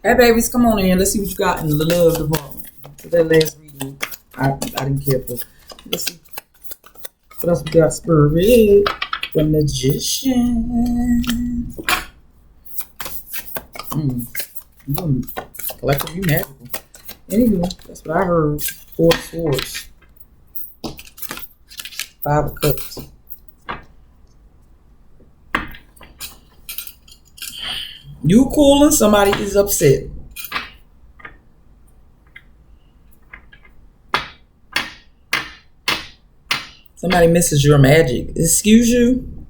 Hey, babies, come on in. Let's see what you got in the love department. For that last reading, I didn't care for. Let's see what else we got. Spirit, the magician. Collective, you magical. Anywho, that's what I heard. Four of Swords, Five of Cups. You cool and somebody is upset. Somebody misses your magic. Excuse you?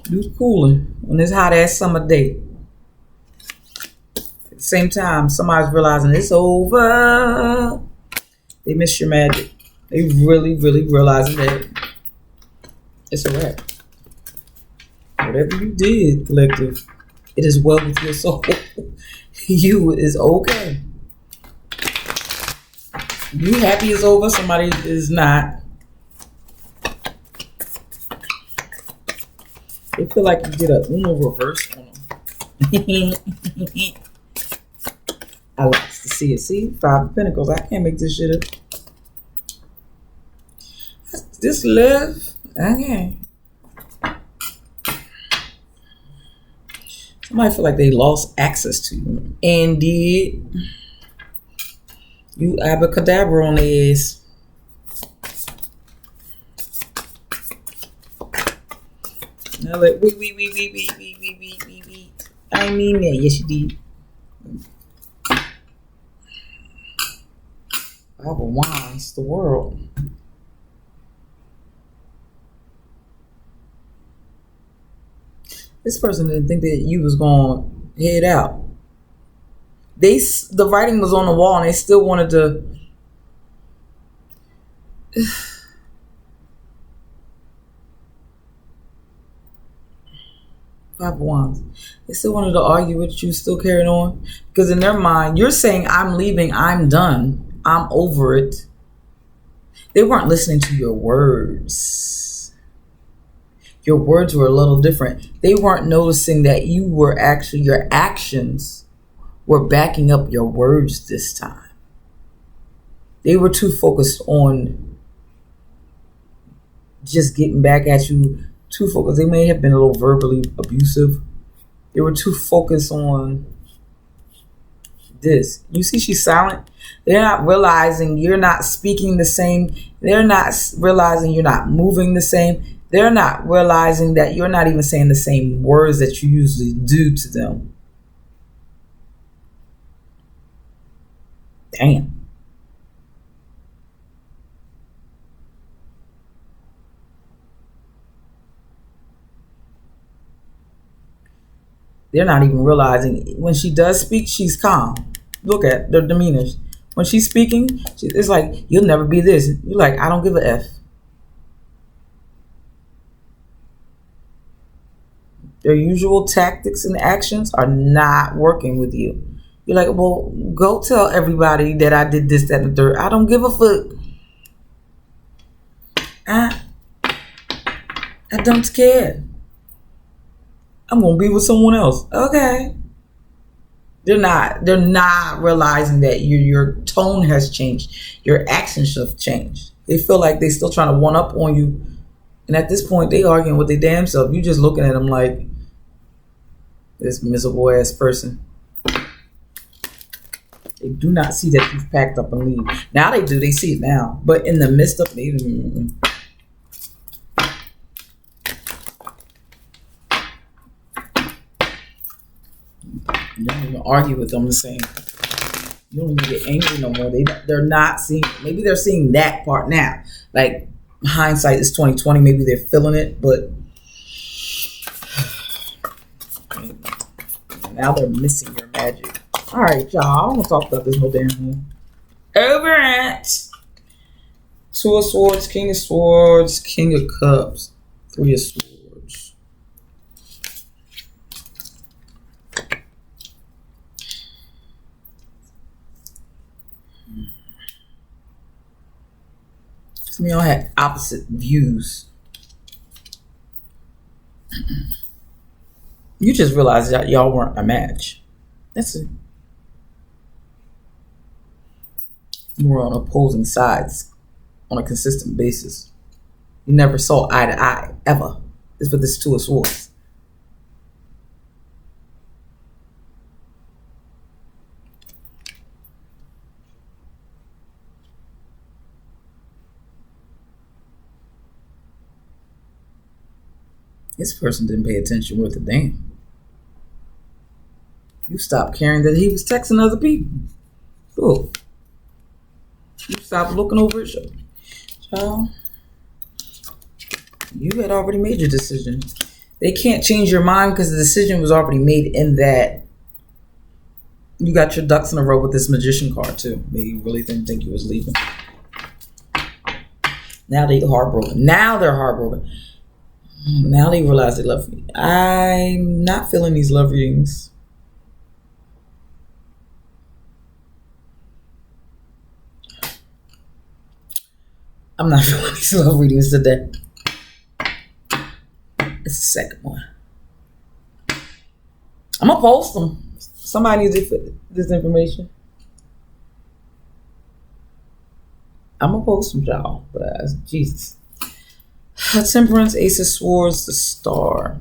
You cooling on this hot ass summer day. At the same time, somebody's realizing it's over. They miss your magic. They really, really realizing that it's a wrap. Whatever you did, collective, it is well with your soul. You is okay. You happy it's over, somebody is not. They feel like you did a Uno reverse on them. I like to see it. See? Five of Pentacles. I can't make this shit up. This love. Okay. Somebody feel like they lost access to you. And did. You abracadabra on their ass. Now like, wait. I mean that. Yes, you did. Five of Wands, the world. This person didn't think that you was going to head out. The writing was on the wall and they still wanted to. Five of Wands. They still wanted to argue with you, still carrying on. Because in their mind, you're saying, I'm leaving, I'm done, I'm over it. They weren't listening to your words. Your words were a little different. They weren't noticing that you were actually, your actions were backing up your words this time. They were too focused on just getting back at you. Too focused. They may have been a little verbally abusive. They were too focused on this. You see, she's silent. They're not realizing you're not speaking the same. They're not realizing you're not moving the same. They're not realizing that you're not even saying the same words that you usually do to them. Damn. They're not even realizing when she does speak, she's calm. Look at their demeanors. When she's speaking, it's like, you'll never be this. You're like, I don't give a F. Their usual tactics and actions are not working with you. You're like, well, go tell everybody that I did this, that, and the third. I don't give a fuck. I don't care. I'm gonna be with someone else. Okay. They're not realizing that your tone has changed. Your actions have changed. They feel like they still trying to one up on you. And at this point, they arguing with their damn self. You just looking at them like this miserable ass person. They do not see that you've packed up and leave. Now they do. They see it now. But in the midst of it, you don't even argue with them the same. You don't even get angry no more. They're not seeing. Maybe they're seeing that part now. Like hindsight is 2020. Maybe they're feeling it, but now they're missing your magic. All right, y'all. I don't want to talk about this no damn more. Over it. Two of Swords, King of Swords, King of Cups, Three of Swords. Some of y'all had opposite views. You just realized that y'all weren't a match. That's it. You were on opposing sides on a consistent basis. You never saw eye to eye, ever. This what this two of swords. This person didn't pay attention worth a damn. You stopped caring that he was texting other people. Cool. You stopped looking over his shoulder. Child, you had already made your decision. They can't change your mind because the decision was already made in that you got your ducks in a row with this magician card too. They really didn't think you was leaving. Now they're heartbroken. Now they realize they love me. I'm not feeling these love readings. I'm not feeling these love readings today. It's the second one. I'm gonna post them. Somebody needs this information. I'm gonna post them, y'all. But Jesus. Temperance, Ace of Swords, the Star.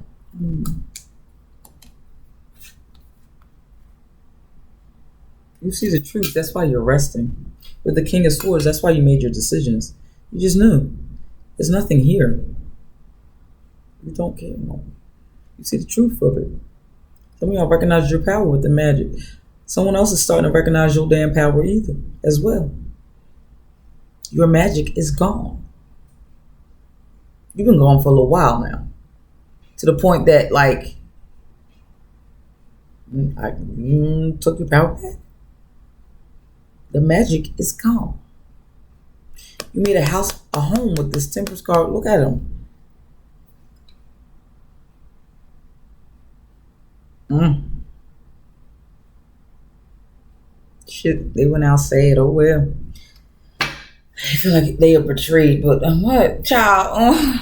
You see the truth. That's why you're resting. With the King of Swords, that's why you made your decisions. You just knew. There's nothing here. You don't care anymore. You see the truth of it. Some of y'all recognize your power with the magic. Someone else is starting to recognize your damn power either, as well. Your magic is gone. You've been gone for a little while now. To the point that, like, I took your power back. The magic is gone. You made a home with this Temperance card. Look at him. Shit, they went out sad. Oh well. I feel like they are betrayed, but what, child?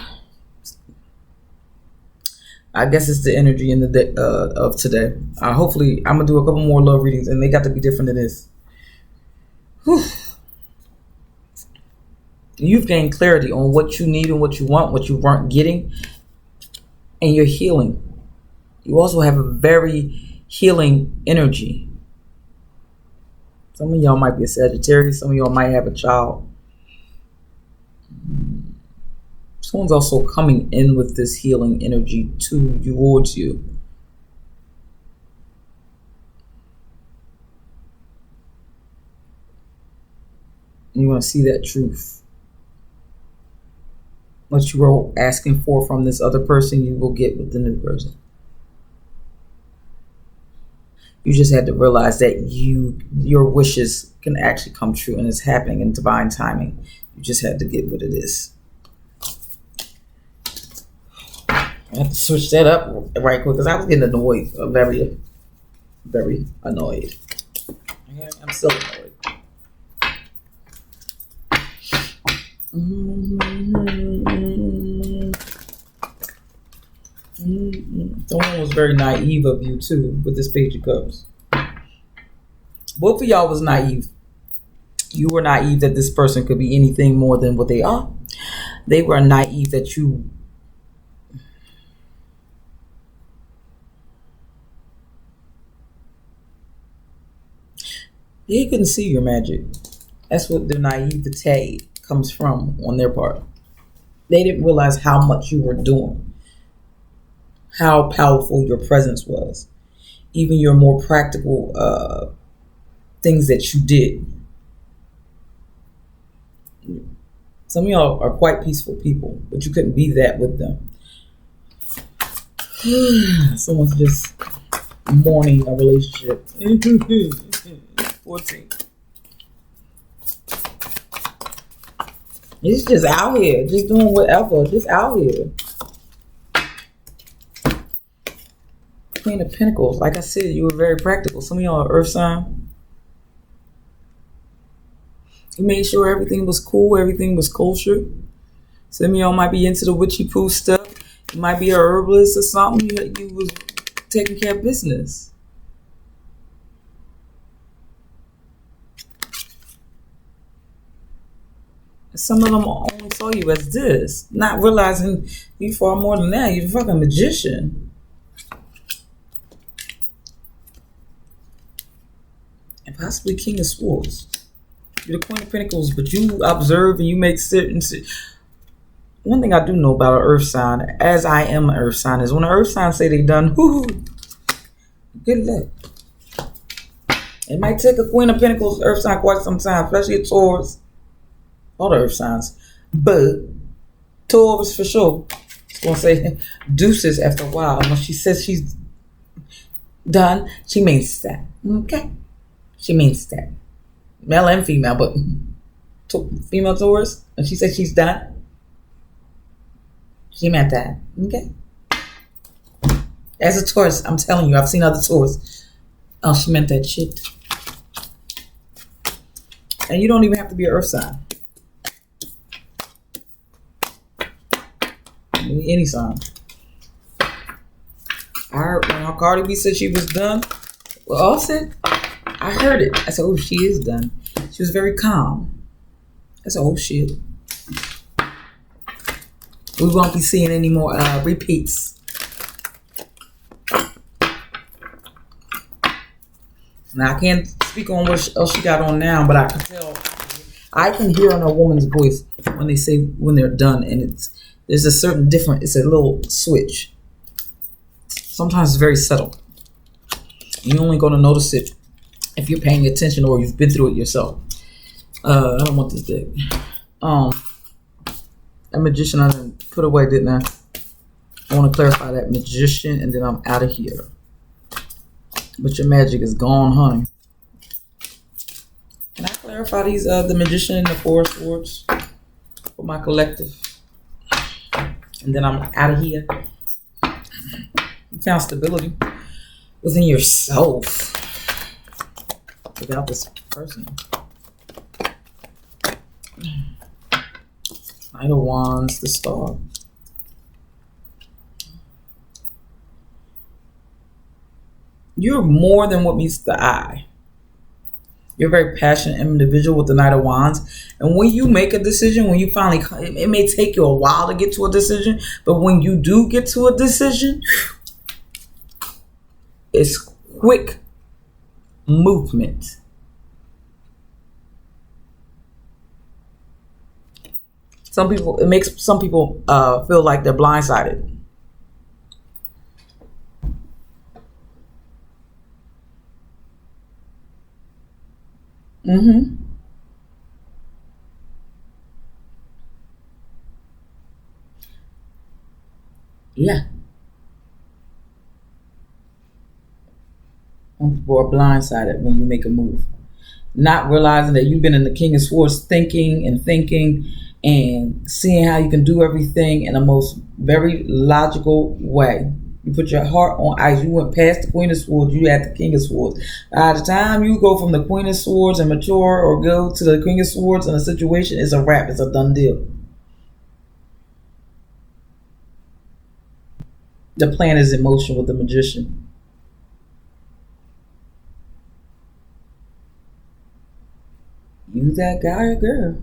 I guess it's the energy in the day, of today. Hopefully, I'm gonna do a couple more love readings, and they got to be different than this. Whew. You've gained clarity on what you need and what you want, what you weren't getting, and you're healing. You also have a very healing energy. Some of y'all might be a Sagittarius. Some of y'all might have a child. Someone's also coming in with this healing energy towards you. And you want to see that truth. What you were asking for from this other person, you will get with the new person. You just had to realize that your wishes can actually come true, and it's happening in divine timing. You just had to get what it is. I have to switch that up right quick because I was getting annoyed, very, very annoyed. Okay, I'm still annoyed. Someone was very naive of you too with this Page of Cups. Both of y'all was naive. You were naive that this person could be anything more than what they are. They were naive that you they couldn't see your magic. That's what their naivete comes from on their part. They didn't realize how much you were doing. How powerful your presence was. Even your more practical things that you did. Some of y'all are quite peaceful people, but you couldn't be that with them. Someone's just mourning a relationship. 14. It's just out here, just doing whatever, just out here. Queen of Pentacles, like I said, you were very practical. Some of y'all are earth sign. You made sure everything was cool, everything was kosher. Some of y'all might be into the witchy poo stuff. You might be a herbalist or something. You was taking care of business. Some of them only saw you as this, not realizing you far more than that. You're a fucking magician. And possibly King of Swords. You're the Queen of Pentacles, but you observe and you make certain. One thing I do know about an earth sign, as I am an earth sign, is when an earth sign say they done, whoo, good luck. It might take a Queen of Pentacles earth sign quite some time, especially a Taurus. All the earth signs. But Taurus for sure. It's going to say deuces after a while. When she says she's done, she means that. Okay? She means that. Male and female, but female Taurus, and she said she's done, she meant that. Okay? As a Taurus, I'm telling you, I've seen other Taurus. Oh, she meant that shit. And you don't even have to be an earth sign. Any sign. I heard when Cardi B said she was done. Well, all said, I heard it. I said, oh, she is done. She was very calm. I said, oh, shit. We won't be seeing any more repeats. Now, I can't speak on what else she got on now, but I can tell. I can hear in a woman's voice when they say when they're done, and there's a certain different. It's a little switch. Sometimes it's very subtle. You're only going to notice it if you're paying attention or you've been through it yourself. I don't want this deck. That magician I didn't put away, didn't I? I want to clarify that magician, and then I'm out of here. But your magic is gone, honey. Can I clarify these? The magician and the Four of Swords for my collective, and then I'm out of here. You found stability within yourself without this person. Knight of Wands, the Star. You're more than what meets the eye. You're a very passionate individual with the Knight of Wands. And when you make a decision, when you finally, it may take you a while to get to a decision, but when you do get to a decision, it's quick movement. It makes some people feel like they're blindsided. Mm-hmm. Yeah. Some people are blindsided when you make a move. Not realizing that you've been in the King of Swords thinking and seeing how you can do everything in the most very logical way. You put your heart on ice. You went past the Queen of Swords. You had the King of Swords. By the time you go from the Queen of Swords and mature or go to the King of Swords in a situation, it's a wrap. It's a done deal. The plan is in motion with the magician. You that guy or girl.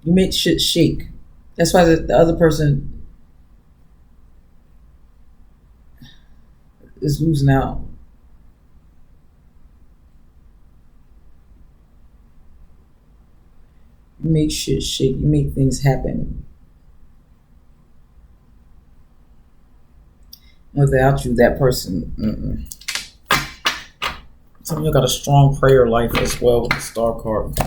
You make shit shake. That's why the other person is losing out. You make shit shake. You make things happen. Without you, that person. Some of you got a strong prayer life as well with the Star card.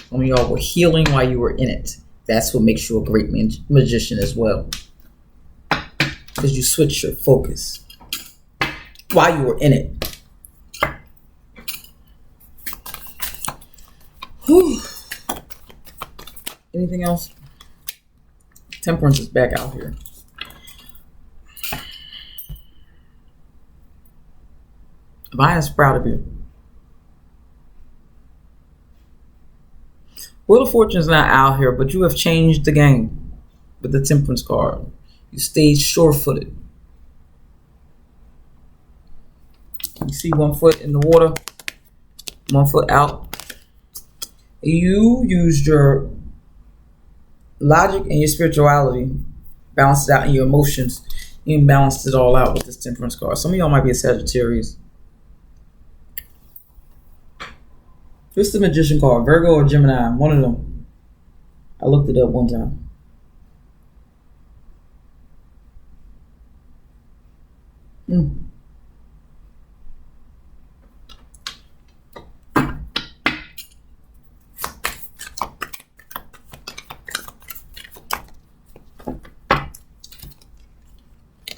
Some of y'all were healing while you were in it. That's what makes you a great magician as well. Because you switch your focus while you were in it. Whew. Anything else? Temperance is back out here. Divine is proud of you. Wheel of Fortune's not out here, but you have changed the game with the Temperance card. You stayed sure-footed. You see 1 foot in the water, 1 foot out. You used your logic and your spirituality, balanced it out in your emotions. You balanced it all out with this Temperance card. Some of y'all might be a Sagittarius. What's the Magician card? Virgo or Gemini? One of them. I looked it up one time.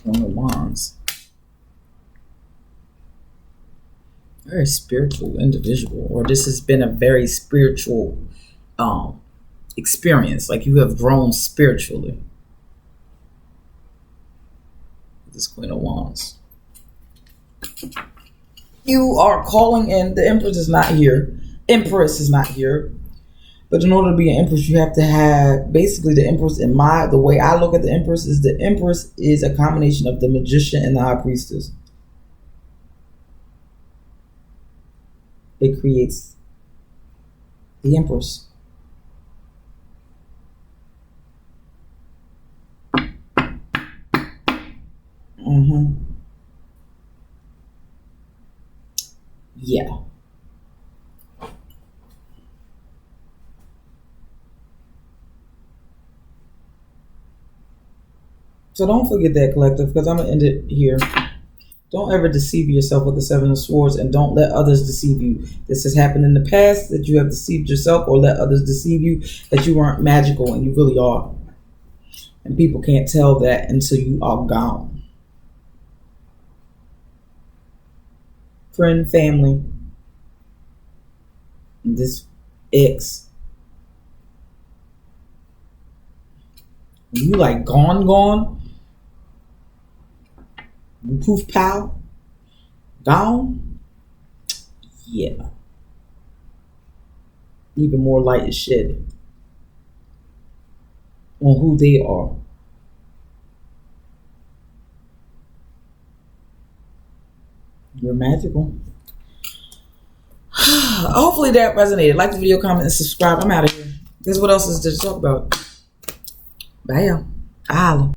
One of Wands. Very spiritual individual, or this has been a very spiritual experience. Like you have grown spiritually. This Queen of Wands. You are calling in. The Empress is not here. Empress is not here. But in order to be an Empress, you have to have basically the Empress. The way I look at the Empress is a combination of the Magician and the High Priestess. It creates the Empress. Yeah. So don't forget that, collective, because I'm going to end it here. Don't ever deceive yourself with the Seven of Swords, and don't let others deceive you. This has happened in the past, that you have deceived yourself, or let others deceive you that you weren't magical, and you really are. And people can't tell that until you are gone. Friend, family, this ex. You like gone? Poof pow? Gone? Yeah. Even more light is shed on who they are. You're magical. Hopefully that resonated. Like the video, comment, and subscribe. I'm out of here. Guess what else is there to talk about? Bye, y'all. Holla.